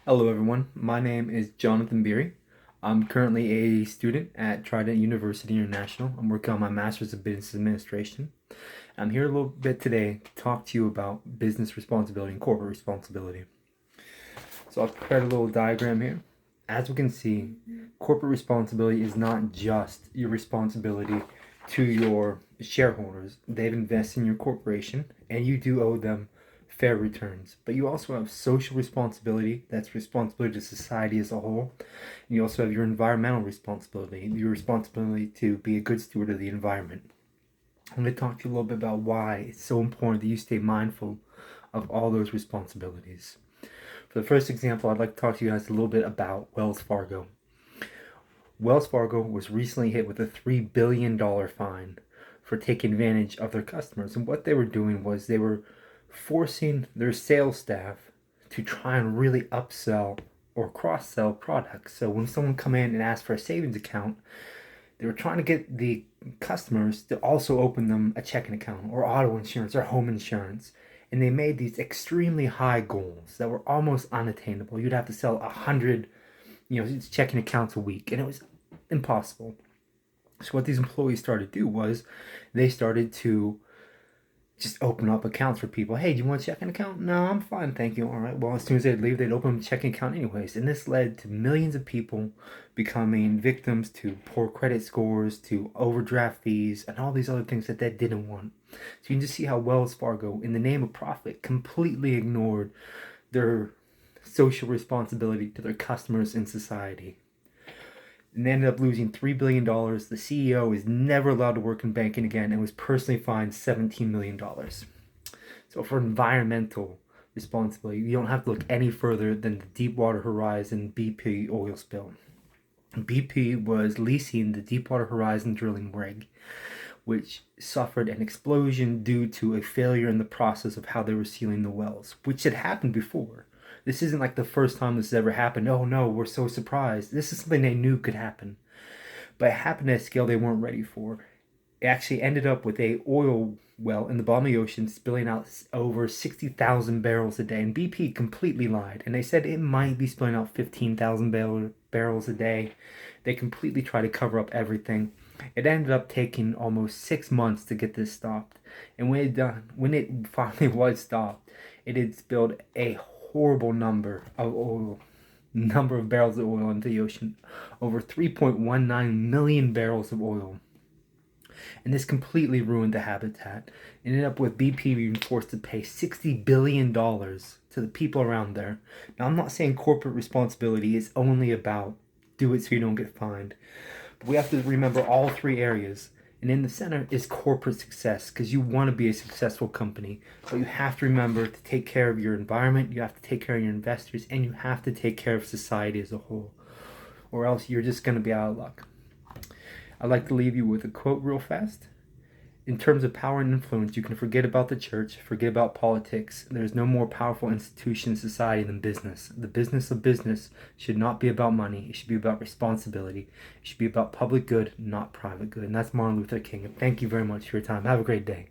Hello everyone, my name is Jonathan Beery. I'm currently a student at Trident University International. I'm working on my Master's of Business Administration. I'm here a little bit today to talk to you about business responsibility and corporate responsibility. So I've prepared a little diagram here. As we can see, corporate responsibility is not just your responsibility to your shareholders. They've invested in your corporation and you do owe them fair returns. But you also have social responsibility, that's responsibility to society as a whole. And you also have your environmental responsibility, your responsibility to be a good steward of the environment. I'm going to talk to you a little bit about why it's so important that you stay mindful of all those responsibilities. For the first example, I'd like to talk to you guys a little bit about Wells Fargo. Wells Fargo was recently hit with a $3 billion fine for taking advantage of their customers. And what they were doing was they were forcing their sales staff to try and really upsell or cross-sell products. So when someone come in and ask for a savings account, they were trying to get the customers to also open them a checking account or auto insurance or home insurance. And they made these extremely high goals that were almost unattainable. You'd have to sell 100, checking accounts a week, and it was impossible. So what these employees started to do was they started to just open up accounts for people. Hey, do you want a checking account? No, I'm fine, thank you. All right. Well, as soon as they'd leave, they'd open a checking account anyways. And this led to millions of people becoming victims to poor credit scores, to overdraft fees, and all these other things that they didn't want. So you can just see how Wells Fargo, in the name of profit, completely ignored their social responsibility to their customers and society. And they ended up losing $3 billion. The CEO is never allowed to work in banking again and was personally fined $17 million. So for environmental responsibility, you don't have to look any further than the Deepwater Horizon BP oil spill. BP was leasing the Deepwater Horizon drilling rig, which suffered an explosion due to a failure in the process of how they were sealing the wells, which had happened before. This isn't like the first time this has ever happened. Oh no, we're so surprised. This is something they knew could happen. But it happened at a scale they weren't ready for. It actually ended up with a oil well in the bottom of the ocean spilling out over 60,000 barrels a day. And BP completely lied. And they said it might be spilling out 15,000 barrels a day. They completely tried to cover up everything. It ended up taking almost 6 months to get this stopped. And when it finally was stopped, it had spilled a horrible number of barrels of oil into the ocean, over 3.19 million barrels of oil. And this completely ruined the habitat. It ended up with BP being forced to pay $60 billion to the people around there. Now, I'm not saying corporate responsibility is only about do it so you don't get fined. But we have to remember all three areas. And in the center is corporate success, because you want to be a successful company. But you have to remember to take care of your environment, you have to take care of your investors, and you have to take care of society as a whole. Or else you're just going to be out of luck. I'd like to leave you with a quote real fast. In terms of power and influence, you can forget about the church, forget about politics. There's no more powerful institution in society than business. The business of business should not be about money. It should be about responsibility. It should be about public good, not private good. And that's Martin Luther King. And thank you very much for your time. Have a great day.